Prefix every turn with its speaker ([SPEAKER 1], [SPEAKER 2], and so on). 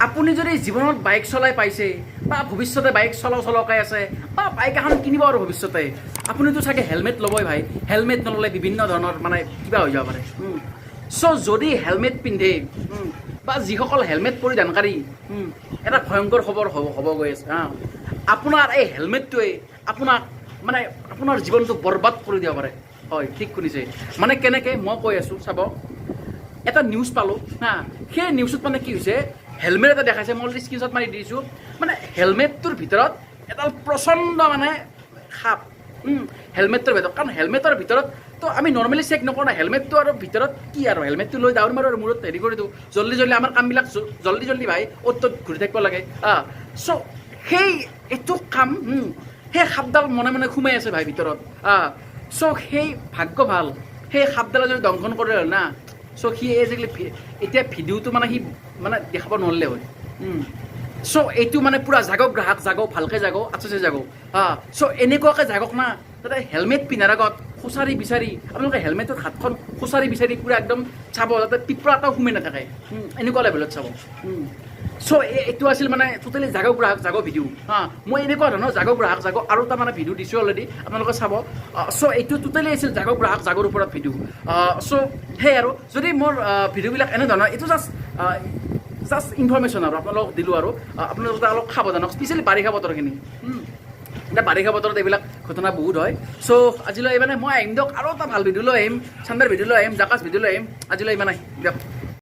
[SPEAKER 1] আপুনি যদি জীৱনত বাইক চলাই পাইছে বা ভৱিষ্যতে বাইক চলাওকাই আছে বা বাইক এখন কিনিব আৰু ভৱিষ্যতে আপুনিতো চাগে হেলমেট ল'বই ভাই। হেলমেট নল'লে বিভিন্ন ধৰণৰ মানে কিবা হৈ যাব পাৰে। চ' যদি হেলমেট পিন্ধে বা যিসকল হেলমেট পৰিধানকাৰী এটা ভয়ংকৰ খবৰ হ'ব গৈ আছে আপোনাৰ এই হেলমেটটোৱে আপোনাক মানে আপোনাৰ জীৱনটো বৰবাদ কৰি দিব পাৰে। হয়, ঠিক শুনিছে। মানে কেনেকৈ মই কৈ আছোঁ চাব, এটা নিউজ পালোঁ সেই নিউজত মানে কি হৈছে, হেলমেট এটা দেখাইছে, মই অলৰেডি স্ক্ৰীনশ্বট মাৰি দিছোঁ। মানে হেলমেটটোৰ ভিতৰত এডাল প্ৰচণ্ড মানে সাপ হেলমেটটোৰ ভিতৰত। কাৰণ হেলমেটৰ ভিতৰত তো আমি নৰ্মেলি চেক নকৰোঁ না, হেলমেটটো আৰু ভিতৰত কি আৰু হেলমেটটো লৈ ডাউন মাৰোঁ আৰু মূৰত হেৰি কৰি দিওঁ, জল্দি আমাৰ কামবিলাক জল্দি ভাই অ'ত ঘূৰি থাকিব লাগে। চ' সেই এইটো কাম সেই সাপডাল মনে মনে সোমাই আছে ভাই ভিতৰত। চ' সেই ভাগ্য ভাল, সেই সাপডালে যদি দংশন কৰে হ'ল না, চ' সি আজিকালি এতিয়া ভিডিঅ'টো মানে সি মানে দেখাব নোৱাৰিলে হয়। চ' এইটো মানে পূৰা জাগক গ্ৰাহক, জাগক ভালকৈ জাগক, আছে জাগক। চ' এনেকুৱাকৈ জাগক না, তাতে হেলমেট পিন্ধাৰ আগত খুচাৰি বিচাৰি আপোনালোকে হেলমেটৰ হাতখন খুচাৰি বিচাৰি পূৰা একদম চাব, যাতে পিঁপৰা এটাও সোমাই নাথাকে, এনেকুৱা লেভেলত চাব। চ' এইটো আছিল মানে টোটেলি জাগক গ্ৰাহক জাগক ভিডিঅ'। মই এনেকুৱা ধৰণৰ জাগক গ্ৰাহক জাগক আৰু এটা মানে ভিডিঅ' দিছোঁ অলৰেডি, আপোনালোকে চাব। চ' এইটো টোটেলি আছিল জাগক গ্ৰাহক জাগৰ ওপৰত ভিডিঅ'। চ' সেই আৰু যদি মোৰ ভিডিঅ'বিলাক এনেধৰণৰ, এইটো জাষ্ট ইনফৰমেশ্যন আৰু আপোনালোকক দিলোঁ আৰু আপোনালোকে অলপ সাৱধানক, স্পেচিয়েলি বাৰিষা বতৰখিনি। এতিয়া বাৰিষা বতৰত এইবিলাক ঘটনা বহুত হয়। চ' আজিলৈ মানে মই আহিম দিয়ক, আৰু এটা ভাল ভিডিঅ' লৈ আহিম, চাণ্ডাৰ ভিডিঅ' লৈ আহিম, জাকাচ ভিডিঅ' লৈ আহিম। আজিলৈ ইমান আহি দিয়ক।